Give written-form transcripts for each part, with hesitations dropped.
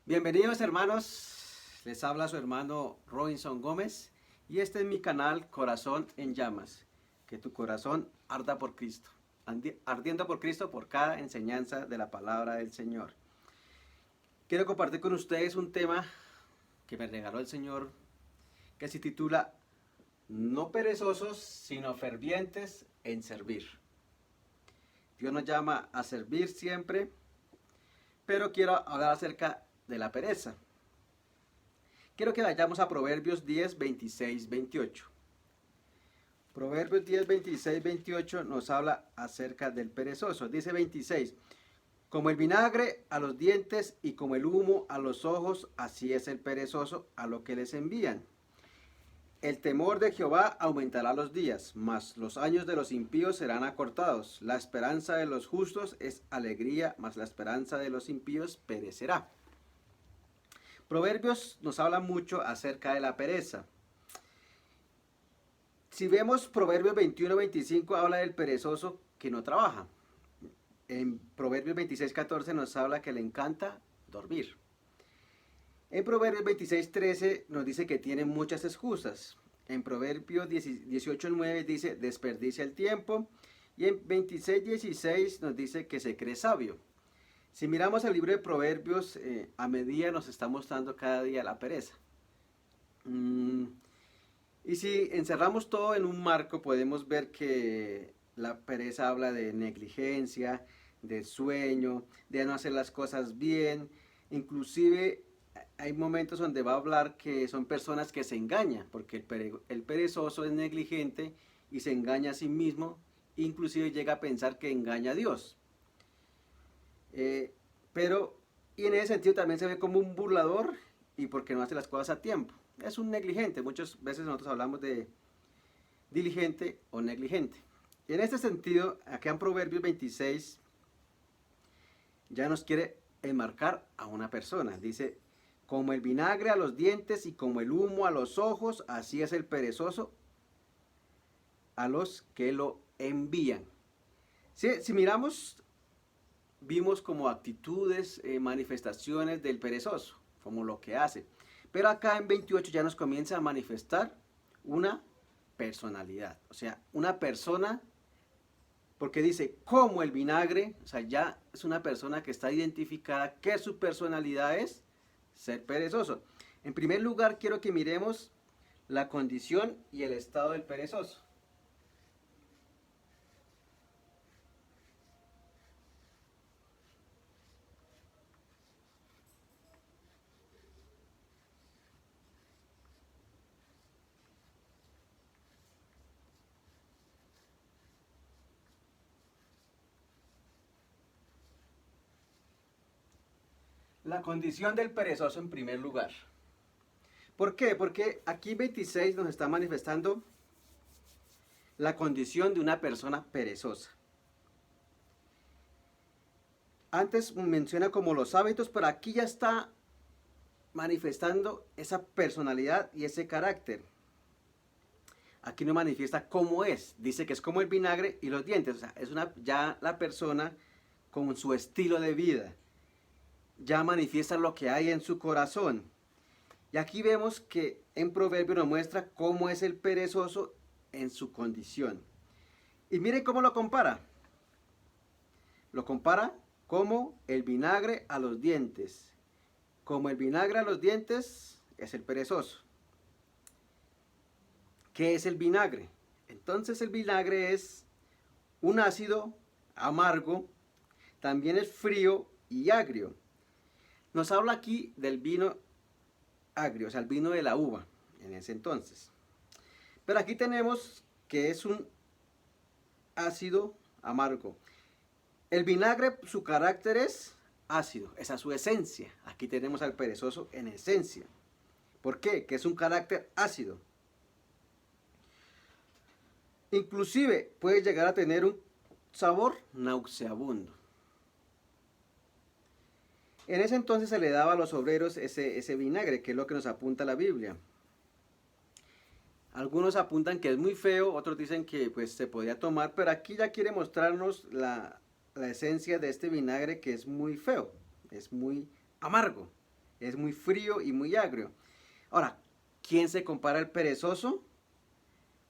Bienvenidos hermanos, les habla su hermano Robinson Gómez y este es mi canal Corazón en Llamas. Que tu corazón arda por Cristo, ardiendo por Cristo por cada enseñanza de la palabra del Señor. Quiero compartir con ustedes un tema que me regaló el Señor que se titula No perezosos, sino fervientes en servir. Dios nos llama a servir siempre, pero quiero hablar acerca de la pereza. Quiero que vayamos a Proverbios 10, 26, 28. Proverbios 10, 26, 28 nos habla acerca del perezoso. Dice 26, como el vinagre a los dientes y como el humo a los ojos, así es el perezoso a lo que les envían. El temor de Jehová aumentará los días, mas los años de los impíos serán acortados. La esperanza de los justos es alegría, mas la esperanza de los impíos perecerá. Proverbios nos habla mucho acerca de la pereza. Si vemos Proverbios 21, 25 habla del perezoso que no trabaja. En Proverbios 26, 14 nos habla que le encanta dormir. En Proverbios 26, 13 nos dice que tiene muchas excusas. En Proverbios 18, 9 dice desperdicia el tiempo. Y en 26, 16 nos dice que se cree sabio. Si miramos el libro de Proverbios, a medida nos está mostrando cada día la pereza. Y si encerramos todo en un marco, podemos ver que la pereza habla de negligencia, de sueño, de no hacer las cosas bien. Inclusive hay momentos donde va a hablar que son personas que se engañan, porque el perezoso es negligente y se engaña a sí mismo, inclusive llega a pensar que engaña a Dios. Y en ese sentido también se ve como un burlador y porque no hace las cosas a tiempo. Es un negligente, muchas veces nosotros hablamos de diligente o negligente. Y en este sentido, acá en Proverbios 26 ya nos quiere enmarcar a una persona. Dice, como el vinagre a los dientes y como el humo a los ojos, así es el perezoso a los que lo envían. Si miramos, vimos como actitudes, manifestaciones del perezoso, como lo que hace. Pero acá en 28 ya nos comienza a manifestar una personalidad. O sea, una persona, porque dice, como el vinagre, o sea, ya es una persona que está identificada que su personalidad es ser perezoso. En primer lugar, quiero que miremos la condición y el estado del perezoso. La condición del perezoso en primer lugar. ¿Por qué? Porque aquí 26 nos está manifestando la condición de una persona perezosa. Antes menciona como los hábitos, pero aquí ya está manifestando esa personalidad y ese carácter. Aquí no manifiesta cómo es. Dice que es como el vinagre y los dientes. O sea, es ya la persona con su estilo de vida. Ya manifiesta lo que hay en su corazón. Y aquí vemos que en Proverbio nos muestra cómo es el perezoso en su condición. Y miren cómo lo compara. Lo compara como el vinagre a los dientes. Como el vinagre a los dientes es el perezoso. ¿Qué es el vinagre? Entonces el vinagre es un ácido amargo, también es frío y agrio. Nos habla aquí del vino agrio, o sea, el vino de la uva en ese entonces. Pero aquí tenemos que es un ácido amargo. El vinagre, su carácter es ácido, esa es su esencia. Aquí tenemos al perezoso en esencia. ¿Por qué? Que es un carácter ácido. Inclusive puede llegar a tener un sabor nauseabundo. En ese entonces se le daba a los obreros ese vinagre, que es lo que nos apunta la Biblia. Algunos apuntan que es muy feo, otros dicen que pues se podía tomar, pero aquí ya quiere mostrarnos la esencia de este vinagre que es muy feo, es muy amargo. Es muy frío y muy agrio. Ahora, ¿quién se compara el perezoso?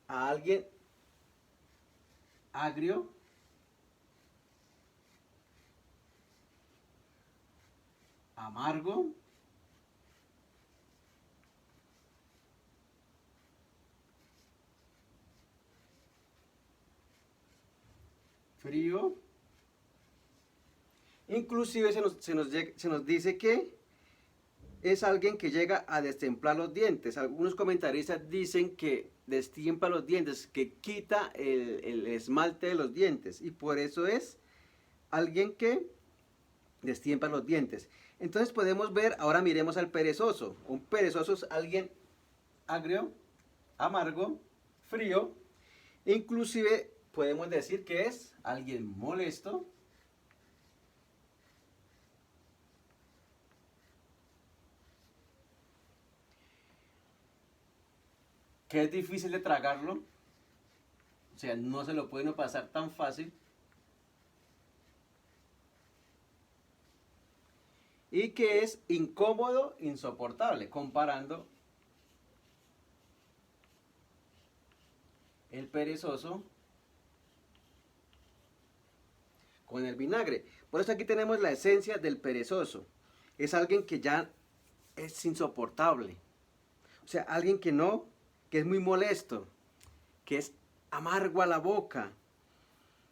A alguien agrio, amargo, frío. Inclusive se nos dice que es alguien que llega a destemplar los dientes. Algunos comentaristas dicen que destiempa los dientes, que quita el esmalte de los dientes. Y por eso es alguien que destiempa los dientes. Entonces podemos ver, ahora miremos al perezoso. Un perezoso es alguien agrio, amargo, frío. Inclusive podemos decir que es alguien molesto, que es difícil de tragarlo, o sea, no se lo puede uno pasar tan fácil, y que es incómodo, insoportable, comparando el perezoso con el vinagre. Por eso aquí tenemos la esencia del perezoso. Es alguien que ya es insoportable. O sea, alguien que no, que es muy molesto, que es amargo a la boca,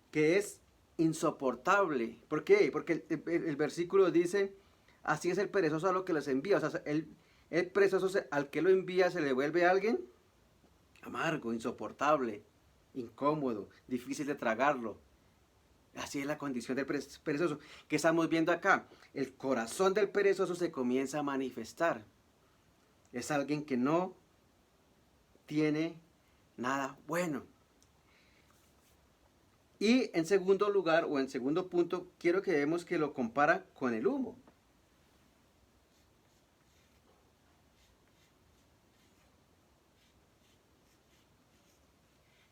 que es insoportable. ¿Por qué? Porque el versículo dice, así es el perezoso a lo que les envía. O sea, el perezoso al que lo envía se le vuelve a alguien amargo, insoportable, incómodo, difícil de tragarlo. Así es la condición del perezoso. ¿Qué estamos viendo acá? El corazón del perezoso se comienza a manifestar. Es alguien que no tiene nada bueno. Y en segundo lugar, o en segundo punto, quiero que vemos que lo compara con el humo.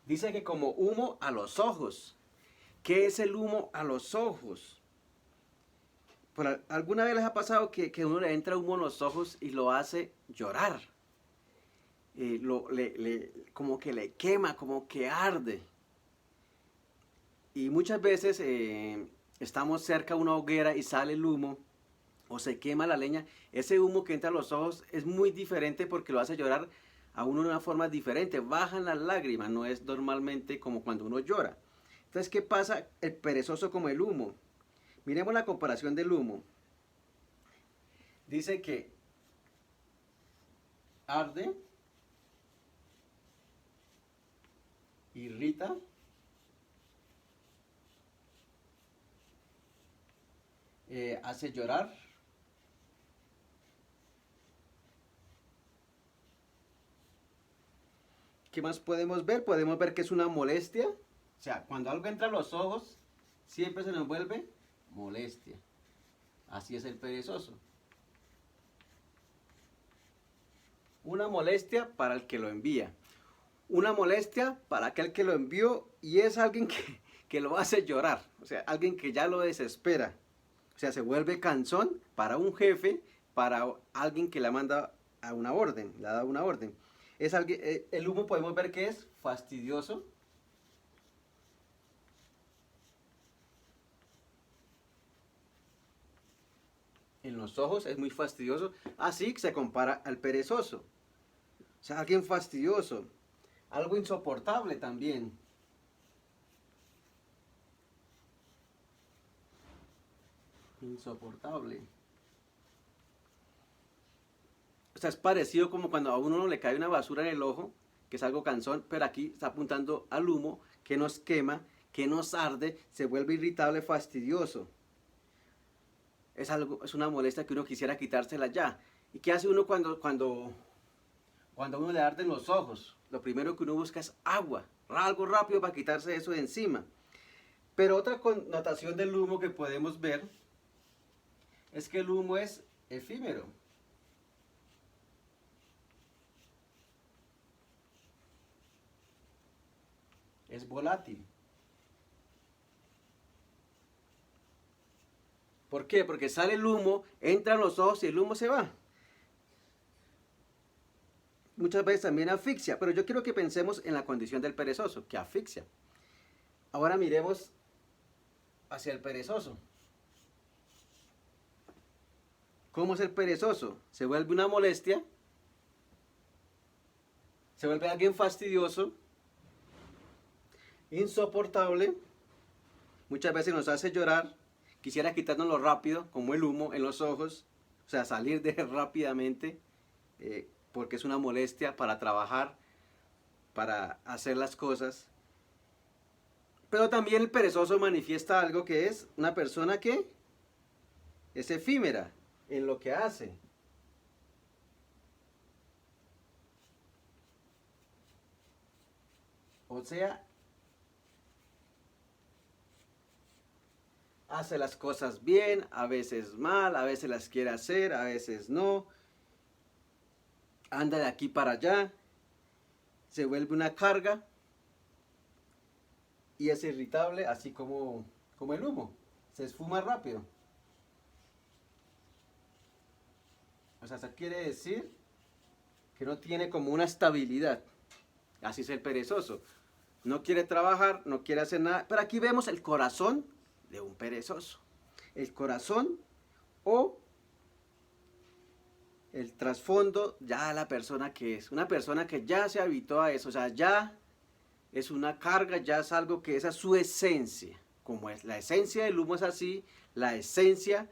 Dice que como humo a los ojos. ¿Qué es el humo a los ojos? ¿Alguna vez les ha pasado que uno le entra humo a los ojos y lo hace llorar? Como que le quema, como que arde. Y muchas veces estamos cerca de una hoguera y sale el humo o se quema la leña. Ese humo que entra a los ojos es muy diferente porque lo hace llorar a uno de una forma diferente. Bajan las lágrimas, no es normalmente como cuando uno llora. Entonces, ¿qué pasa? El perezoso como el humo. Miremos la comparación del humo. Dice que arde, irrita, hace llorar. ¿Qué más podemos ver? Podemos ver que es una molestia. O sea, cuando algo entra a los ojos, siempre se nos vuelve molestia. Así es el perezoso. Una molestia para el que lo envía. Una molestia para aquel que lo envió y es alguien que lo hace llorar. O sea, alguien que ya lo desespera. O sea, se vuelve cansón para un jefe, para alguien que le manda a una orden, le ha dado una orden. Es alguien, el humo podemos ver que es fastidioso. En los ojos es muy fastidioso. Así se compara al perezoso. O sea, alguien fastidioso. Algo insoportable también. Insoportable. O sea, es parecido como cuando a uno le cae una basura en el ojo, que es algo cansón, pero aquí está apuntando al humo que nos quema, que nos arde, se vuelve irritable, fastidioso. Es una molestia que uno quisiera quitársela ya. ¿Y qué hace uno cuando a uno le arden los ojos? Lo primero que uno busca es agua, algo rápido para quitarse eso de encima. Pero otra connotación del humo que podemos ver es que el humo es efímero. Es volátil. ¿Por qué? Porque sale el humo, entran los ojos y el humo se va. Muchas veces también asfixia, pero yo quiero que pensemos en la condición del perezoso, que asfixia. Ahora miremos hacia el perezoso. ¿Cómo es el perezoso? Se vuelve una molestia, se vuelve alguien fastidioso, insoportable, muchas veces nos hace llorar, quisiera quitárnoslo rápido, como el humo en los ojos, o sea, salir de él rápidamente, porque es una molestia para trabajar, para hacer las cosas. Pero también el perezoso manifiesta algo que es una persona que es efímera en lo que hace. O sea, hace las cosas bien, a veces mal, a veces las quiere hacer, a veces no. Anda de aquí para allá, se vuelve una carga y es irritable, así como el humo. Se esfuma rápido. O sea, eso quiere decir que no tiene como una estabilidad. Así es el perezoso. No quiere trabajar, no quiere hacer nada. Pero aquí vemos el corazón de un perezoso. El corazón o el trasfondo ya de la persona que es. Una persona que ya se habituó a eso. O sea, ya es una carga, ya es algo que esa es su esencia. Como es la esencia del humo es así, la esencia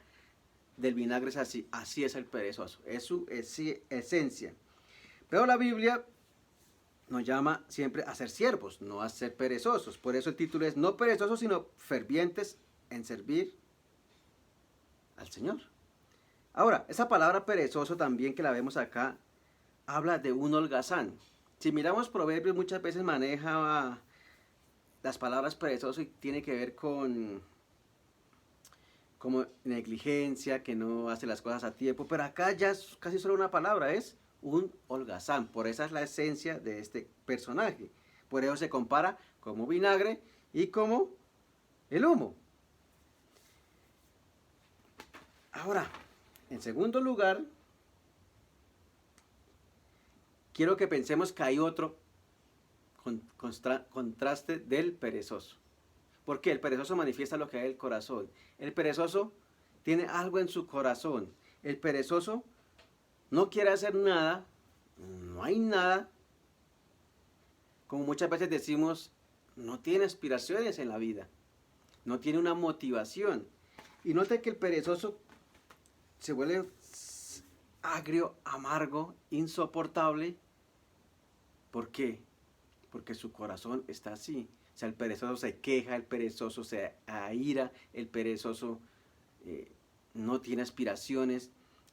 del vinagre es así. Así es el perezoso. Es su esencia. Pero la Biblia nos llama siempre a ser siervos, no a ser perezosos. Por eso el título es no perezosos, sino fervientes en servir al Señor. Ahora, esa palabra perezoso también que la vemos acá, habla de un holgazán. Si miramos Proverbios, muchas veces maneja las palabras perezoso y tiene que ver con como negligencia, que no hace las cosas a tiempo, pero acá ya es casi solo una palabra, es un holgazán. Por esa es la esencia de este personaje. Por eso se compara como vinagre y como el humo. Ahora, en segundo lugar, quiero que pensemos que hay otro contraste del perezoso. Porque el perezoso manifiesta lo que hay en el corazón. El perezoso tiene algo en su corazón. El perezoso no quiere hacer nada, no hay nada. Como muchas veces decimos, no tiene aspiraciones en la vida, no tiene una motivación. Y note que el perezoso se vuelve agrio, amargo, insoportable. ¿Por qué? Porque su corazón está así. O sea, el perezoso se queja, el perezoso se aira, el perezoso no tiene aspiraciones,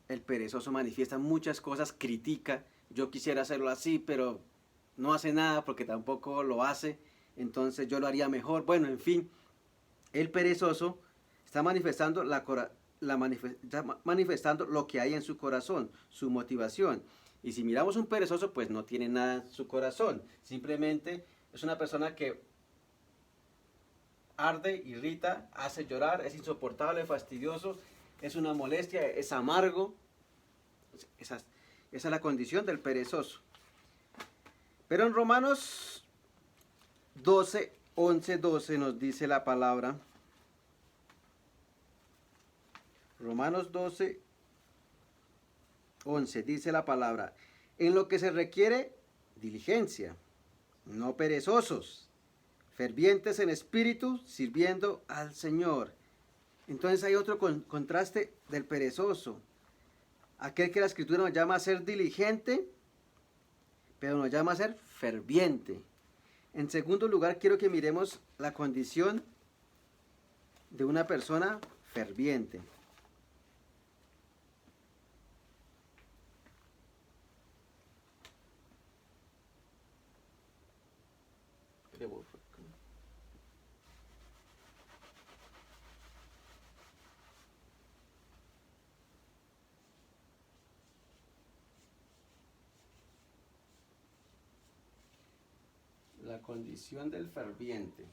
el perezoso manifiesta muchas cosas, critica. Yo quisiera hacerlo así, pero no hace nada porque tampoco lo hace. Entonces yo lo haría mejor. Bueno, en fin, el perezoso está manifestando está manifestando lo que hay en su corazón, su motivación. Y si miramos un perezoso, pues no tiene nada en su corazón. Simplemente es una persona que arde, irrita, hace llorar, es insoportable, fastidioso, es una molestia, es amargo. Esa es la condición del perezoso. Pero en Romanos 12, 11, 12 nos dice la palabra. Romanos 12, 11 dice la palabra. En lo que se requiere diligencia, no perezosos, fervientes en espíritu, sirviendo al Señor. Entonces hay otro contraste del perezoso. Aquel que la Escritura nos llama a ser diligente, pero nos llama a ser ferviente. En segundo lugar, quiero que miremos la condición de una persona ferviente. La condición del ferviente.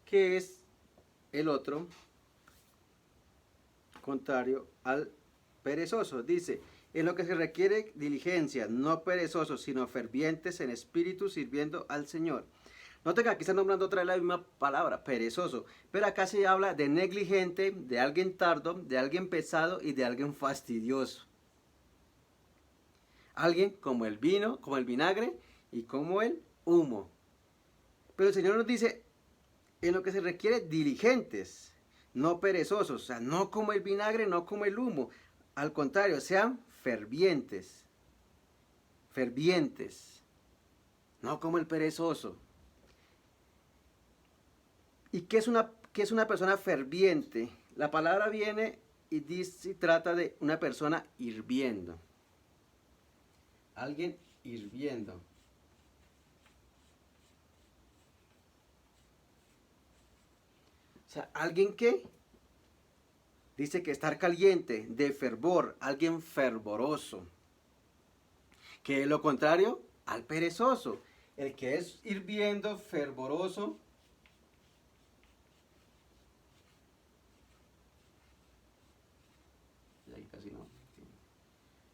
que es el otro contrario al perezoso. Dice, en lo que se requiere diligencia, no perezosos, sino fervientes en espíritu, sirviendo al Señor. Noten que aquí está nombrando otra vez la misma palabra, perezoso, pero acá se habla de negligente, de alguien tardo, de alguien pesado y de alguien fastidioso. Alguien como el vino, como el vinagre y como el humo. Pero el Señor nos dice, en lo que se requiere diligentes, no perezosos, o sea, no como el vinagre, no como el humo. Al contrario, sean fervientes, fervientes, no como el perezoso. ¿Y qué es una persona ferviente? La palabra viene y dice, trata de una persona hirviendo. Alguien hirviendo. O sea, alguien que dice que estar caliente, de fervor, alguien fervoroso. Que es lo contrario al perezoso. El que es hirviendo, fervoroso, casi no.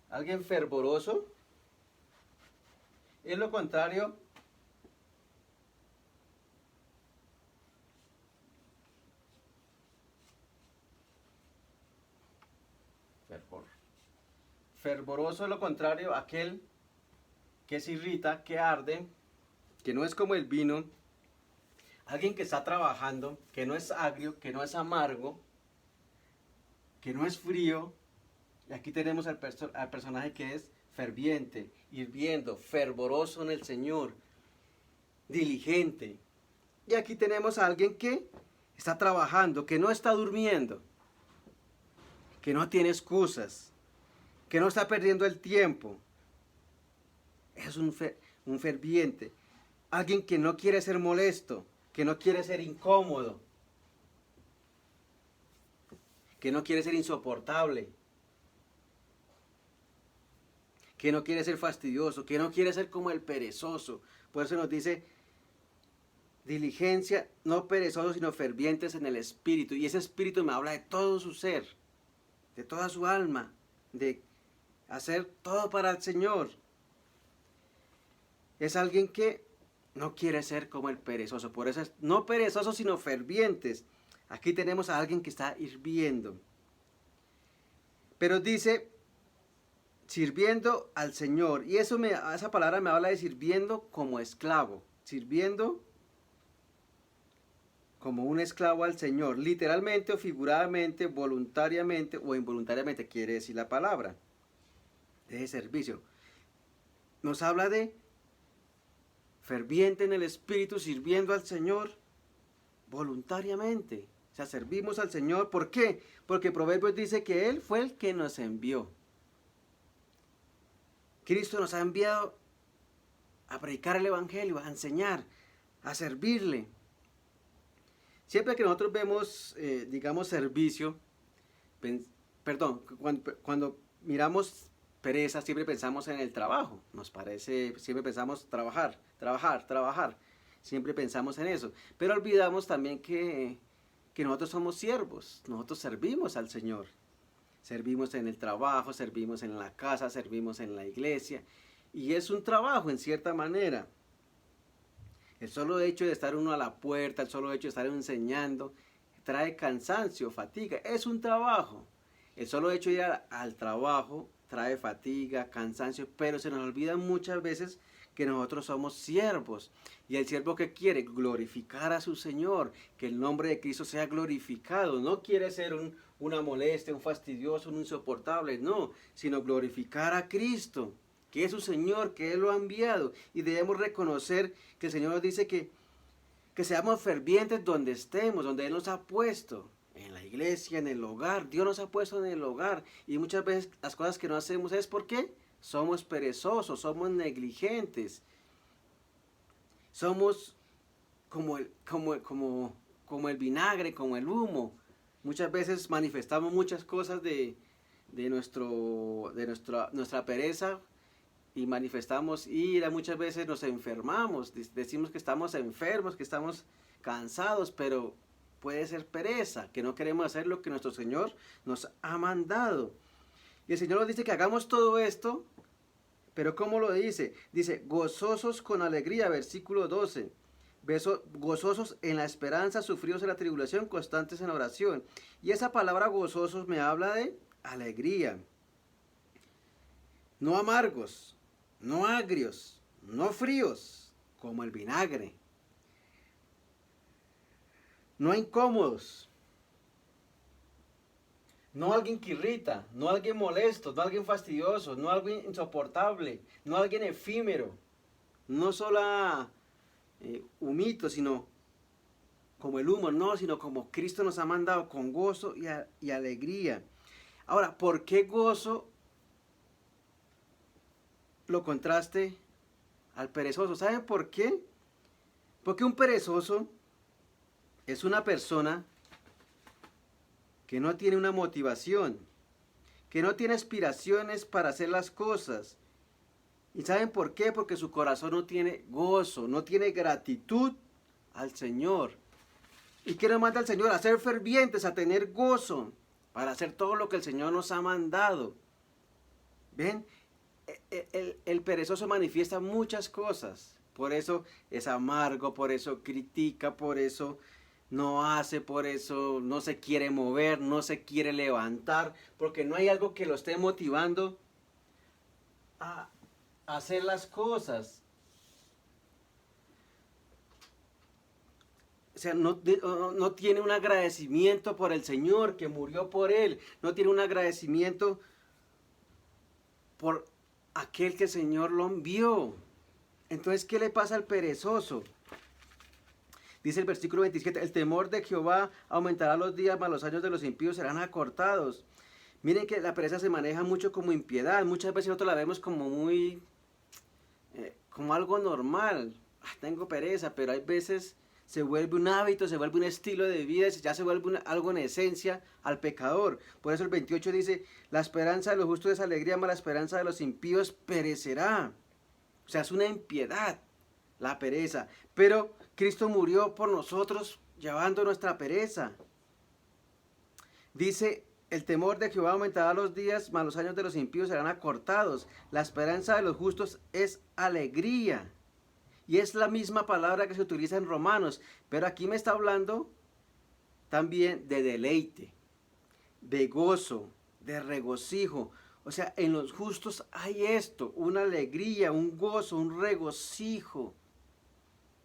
Alguien fervoroso es lo contrario fervor. Fervoroso es lo contrario aquel que se irrita, que arde, que no es como el vino. Alguien que está trabajando, que no es agrio, que no es amargo, que no es frío. Y aquí tenemos al personaje que es ferviente, hirviendo, fervoroso en el Señor, diligente. Y aquí tenemos a alguien que está trabajando, que no está durmiendo, que no tiene excusas, que no está perdiendo el tiempo. Es un ferviente. Alguien que no quiere ser molesto, que no quiere ser incómodo, que no quiere ser insoportable, que no quiere ser fastidioso, que no quiere ser como el perezoso. Por eso nos dice, diligencia, no perezosos, sino fervientes en el espíritu. Y ese espíritu me habla de todo su ser, de toda su alma, de hacer todo para el Señor. Es alguien que no quiere ser como el perezoso. Por eso es no perezosos, sino fervientes. Aquí tenemos a alguien que está hirviendo. Pero dice, sirviendo al Señor. Y esa palabra me habla de sirviendo como esclavo. Sirviendo como un esclavo al Señor. Literalmente o figuradamente, voluntariamente o involuntariamente quiere decir la palabra. De ese servicio. Nos habla de ferviente en el Espíritu, sirviendo al Señor voluntariamente. O sea, servimos al Señor. ¿Por qué? Porque Proverbios dice que Él fue el que nos envió. Cristo nos ha enviado a predicar el Evangelio, a enseñar, a servirle. Siempre que nosotros vemos, digamos, servicio, cuando miramos pereza, siempre pensamos en el trabajo. Siempre pensamos trabajar. Siempre pensamos en eso. Pero olvidamos también que nosotros somos siervos. Nosotros servimos al Señor. Servimos en el trabajo, servimos en la casa, servimos en la iglesia. Y es un trabajo en cierta manera. El solo hecho de estar uno a la puerta, el solo hecho de estar enseñando, trae cansancio, fatiga. Es un trabajo. El solo hecho de ir al trabajo trae fatiga, cansancio, pero se nos olvida muchas veces que nosotros somos siervos. Y el siervo que quiere glorificar a su Señor, que el nombre de Cristo sea glorificado. No quiere ser una molestia, un fastidioso, un insoportable, no, sino glorificar a Cristo, que es su Señor, que Él lo ha enviado. Y debemos reconocer que el Señor nos dice que seamos fervientes donde estemos, donde Él nos ha puesto. En la iglesia, en el hogar. Dios nos ha puesto en el hogar. Y muchas veces las cosas que no hacemos es porque somos perezosos, somos negligentes. Somos como el vinagre, como el humo. Muchas veces manifestamos muchas cosas de nuestra pereza y manifestamos ira. Muchas veces nos enfermamos. Decimos que estamos enfermos, que cansados, pero puede ser pereza, que no queremos hacer lo que nuestro Señor nos ha mandado. Y el Señor nos dice que hagamos todo esto, pero ¿cómo lo dice? Dice, gozosos con alegría, versículo 12. Gozosos en la esperanza, sufridos en la tribulación, constantes en la oración. Y esa palabra gozosos me habla de alegría. No amargos, no agrios, no fríos, como el vinagre. No incómodos. No alguien que irrita, no alguien molesto, no alguien fastidioso, no alguien insoportable, no alguien efímero. No solo humito, sino como el humo, no, sino como Cristo nos ha mandado, con gozo y alegría. Ahora, ¿por qué gozo lo contraste al perezoso? ¿Saben por qué? Porque un perezoso es una persona que no tiene una motivación, que no tiene aspiraciones para hacer las cosas. ¿Y saben por qué? Porque su corazón no tiene gozo, no tiene gratitud al Señor. ¿Y qué nos manda el Señor? A ser fervientes, a tener gozo, para hacer todo lo que el Señor nos ha mandado. ¿Ven? El perezoso manifiesta muchas cosas. Por eso es amargo, por eso critica, por eso no hace, por eso no se quiere mover, no se quiere levantar, porque no hay algo que lo esté motivando a hacer las cosas. O sea, no tiene un agradecimiento por el Señor que murió por él, no tiene un agradecimiento por aquel que el Señor lo envió. Entonces, ¿qué le pasa al perezoso? Dice el versículo 27, el temor de Jehová aumentará los días, mas los años de los impíos serán acortados. Miren que la pereza se maneja mucho como impiedad. Muchas veces nosotros la vemos como muy, como algo normal. Tengo pereza, pero hay veces se vuelve un hábito, se vuelve un estilo de vida, ya se vuelve algo en esencia al pecador. Por eso el 28 dice, la esperanza de los justos es alegría, mas la esperanza de los impíos perecerá. O sea, es una impiedad la pereza. Pero Cristo murió por nosotros llevando nuestra pereza. Dice, el temor de Jehová aumentará los días, mas los años de los impíos serán acortados. La esperanza de los justos es alegría. Y es la misma palabra que se utiliza en Romanos. Pero aquí me está hablando también de deleite, de gozo, de regocijo. O sea, en los justos hay esto, una alegría, un gozo, un regocijo.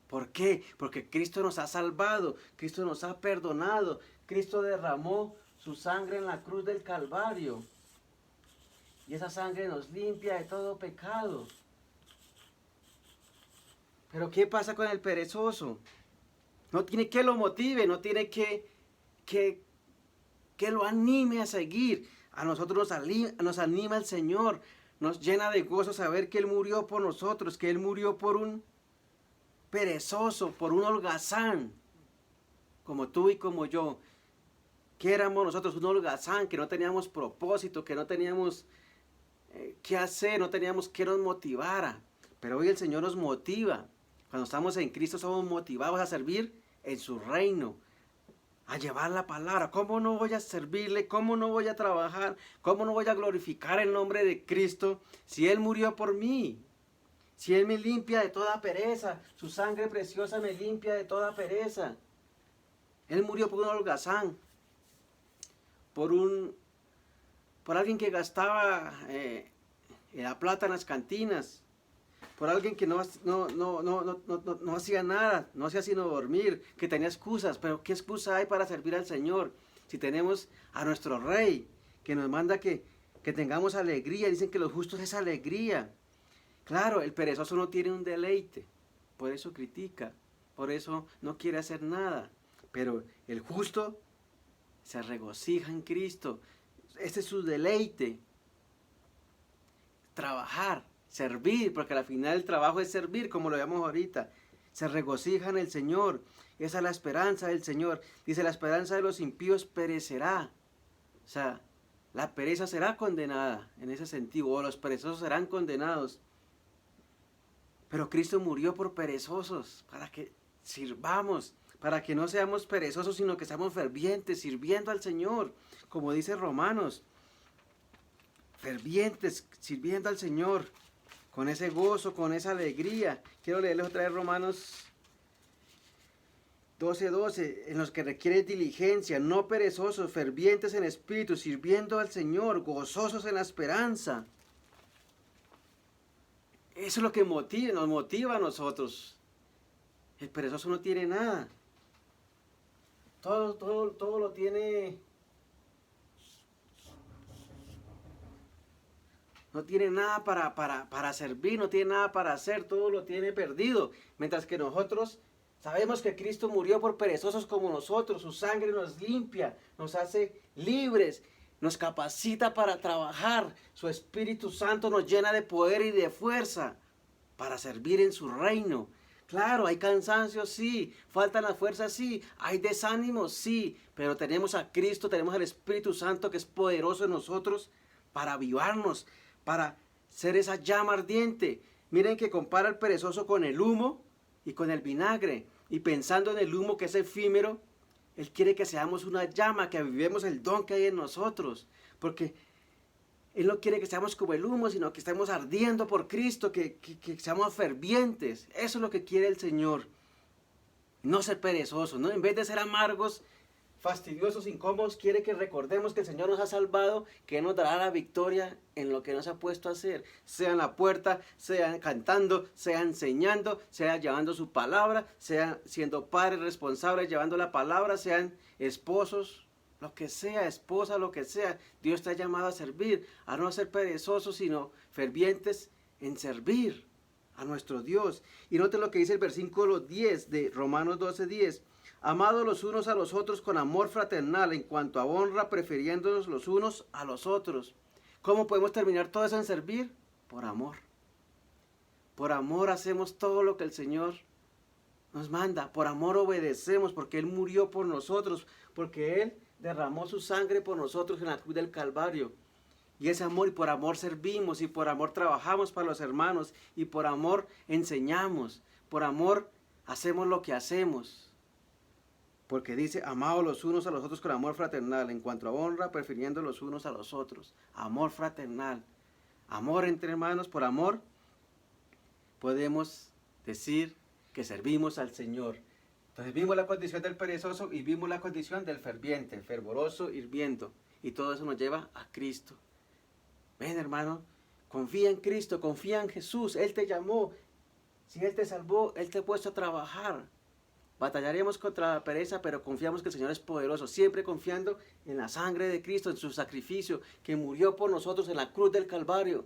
¿Por qué? Porque Cristo nos ha salvado, Cristo nos ha perdonado, Cristo derramó su sangre en la cruz del Calvario. Y esa sangre nos limpia de todo pecado. Pero ¿qué pasa con el perezoso? No tiene que lo motive, no tiene que lo anime a seguir. A nosotros nos anima el Señor, nos llena de gozo saber que Él murió por nosotros, que Él murió por un perezoso, por un holgazán, como tú y como yo, que éramos nosotros un holgazán, que no teníamos propósito, que no teníamos qué hacer, no teníamos qué nos motivara, pero hoy el Señor nos motiva. Cuando estamos en Cristo somos motivados a servir en su reino, a llevar la palabra. ¿Cómo no voy a servirle? ¿Cómo no voy a trabajar? ¿Cómo no voy a glorificar el nombre de Cristo si Él murió por mí? Si Él me limpia de toda pereza, su sangre preciosa me limpia de toda pereza. Él murió por un holgazán, por alguien que gastaba la plata en las cantinas, por alguien que no hacía nada, no hacía sino dormir, que tenía excusas. Pero ¿qué excusa hay para servir al Señor? Si tenemos a nuestro Rey, que nos manda que tengamos alegría. Dicen que los justos es alegría. Claro, el perezoso no tiene un deleite, por eso critica, por eso no quiere hacer nada. Pero el justo se regocija en Cristo. Ese es su deleite. Trabajar, servir, porque al final el trabajo es servir, como lo llamamos ahorita. Se regocija en el Señor. Esa es la esperanza del Señor. Dice, la esperanza de los impíos perecerá. O sea, la pereza será condenada en ese sentido, o los perezosos serán condenados. Pero Cristo murió por perezosos, para que sirvamos, para que no seamos perezosos, sino que seamos fervientes, sirviendo al Señor, como dice Romanos, fervientes, sirviendo al Señor, con ese gozo, con esa alegría. Quiero leerles otra vez Romanos 12:12, en los que requiere diligencia, no perezosos, fervientes en espíritu, sirviendo al Señor, gozosos en la esperanza. Eso es lo que nos motiva a nosotros. El perezoso no tiene nada. Todo lo tiene. No tiene nada para servir, no tiene nada para hacer, todo lo tiene perdido. Mientras que nosotros sabemos que Cristo murió por perezosos como nosotros, su sangre nos limpia, nos hace libres, nos capacita para trabajar, su Espíritu Santo nos llena de poder y de fuerza para servir en su reino. Claro, hay cansancio, sí, faltan las fuerzas, sí, hay desánimo, sí, pero tenemos a Cristo, tenemos al Espíritu Santo que es poderoso en nosotros para avivarnos, para ser esa llama ardiente. Miren que compara el perezoso con el humo y con el vinagre. Y pensando en el humo que es efímero, Él quiere que seamos una llama, que avivemos el don que hay en nosotros. Porque Él no quiere que seamos como el humo, sino que estemos ardiendo por Cristo, que seamos fervientes. Eso es lo que quiere el Señor. No ser perezosos, ¿no? En vez de ser amargos, fastidiosos, incómodos, quiere que recordemos que el Señor nos ha salvado, que Él nos dará la victoria en lo que nos ha puesto a hacer, sea en la puerta, sea cantando, sea enseñando, sea llevando su palabra, sea siendo padres responsables llevando la palabra, sean esposos, lo que sea, esposa, lo que sea. Dios te ha llamado a servir, a no ser perezosos, sino fervientes en servir a nuestro Dios. Y noten lo que dice el versículo 10 de Romanos 12:10. Amados los unos a los otros con amor fraternal, en cuanto a honra, prefiriéndonos los unos a los otros. ¿Cómo podemos terminar todo eso en servir? Por amor. Por amor hacemos todo lo que el Señor nos manda. Por amor obedecemos, porque Él murió por nosotros, porque Él derramó su sangre por nosotros en la cruz del Calvario. Y ese amor, y por amor servimos, y por amor trabajamos para los hermanos, y por amor enseñamos, por amor hacemos lo que hacemos. Porque dice, amados los unos a los otros con amor fraternal, en cuanto a honra, prefiriendo los unos a los otros. Amor fraternal, amor entre hermanos, por amor podemos decir que servimos al Señor. Entonces vimos la condición del perezoso y vimos la condición del ferviente, el fervoroso, hirviendo. Y todo eso nos lleva a Cristo. Ven, hermano, confía en Cristo, confía en Jesús. Él te llamó. Si Él te salvó, Él te ha puesto a trabajar. Batallaremos contra la pereza, pero confiamos que el Señor es poderoso, siempre confiando en la sangre de Cristo, en su sacrificio, que murió por nosotros en la cruz del Calvario,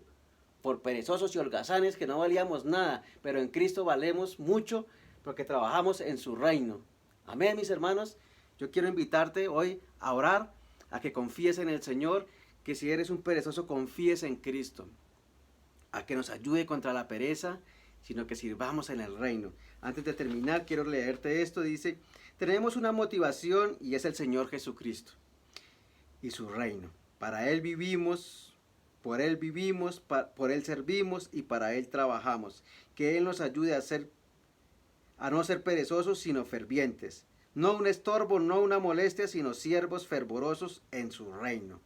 por perezosos y holgazanes que no valíamos nada, pero en Cristo valemos mucho porque trabajamos en su reino. Amén, mis hermanos. Yo quiero invitarte hoy a orar, a que confíes en el Señor, que si eres un perezoso, confíes en Cristo, a que nos ayude contra la pereza, sino que sirvamos en el reino. Antes de terminar, quiero leerte esto. Dice, tenemos una motivación y es el Señor Jesucristo y su reino. Para Él vivimos, por Él servimos y para Él trabajamos. Que Él nos ayude a no ser perezosos, sino fervientes. No un estorbo, no una molestia, sino siervos fervorosos en su reino.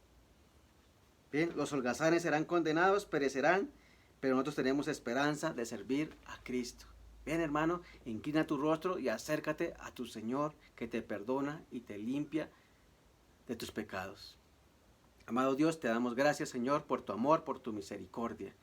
Bien, los holgazanes serán condenados, perecerán, pero nosotros tenemos esperanza de servir a Cristo. Bien, hermano, inclina tu rostro y acércate a tu Señor, que te perdona y te limpia de tus pecados. Amado Dios, te damos gracias, Señor, por tu amor, por tu misericordia.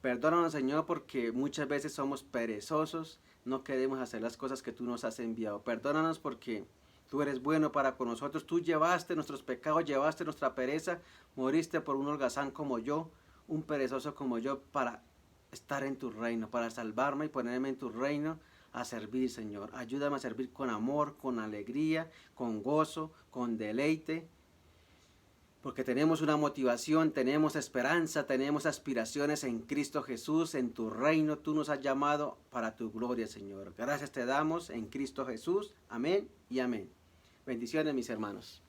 Perdónanos, Señor, porque muchas veces somos perezosos, no queremos hacer las cosas que tú nos has enviado. Perdónanos porque tú eres bueno para con nosotros. Tú llevaste nuestros pecados, llevaste nuestra pereza, moriste por un holgazán como yo, un perezoso como yo, para estar en tu reino, para salvarme y ponerme en tu reino a servir, Señor. Ayúdame a servir con amor, con alegría, con gozo, con deleite, porque tenemos una motivación, tenemos esperanza, tenemos aspiraciones en Cristo Jesús, en tu reino. Tú nos has llamado para tu gloria, Señor. Gracias te damos en Cristo Jesús. Amén y amén. Bendiciones, mis hermanos.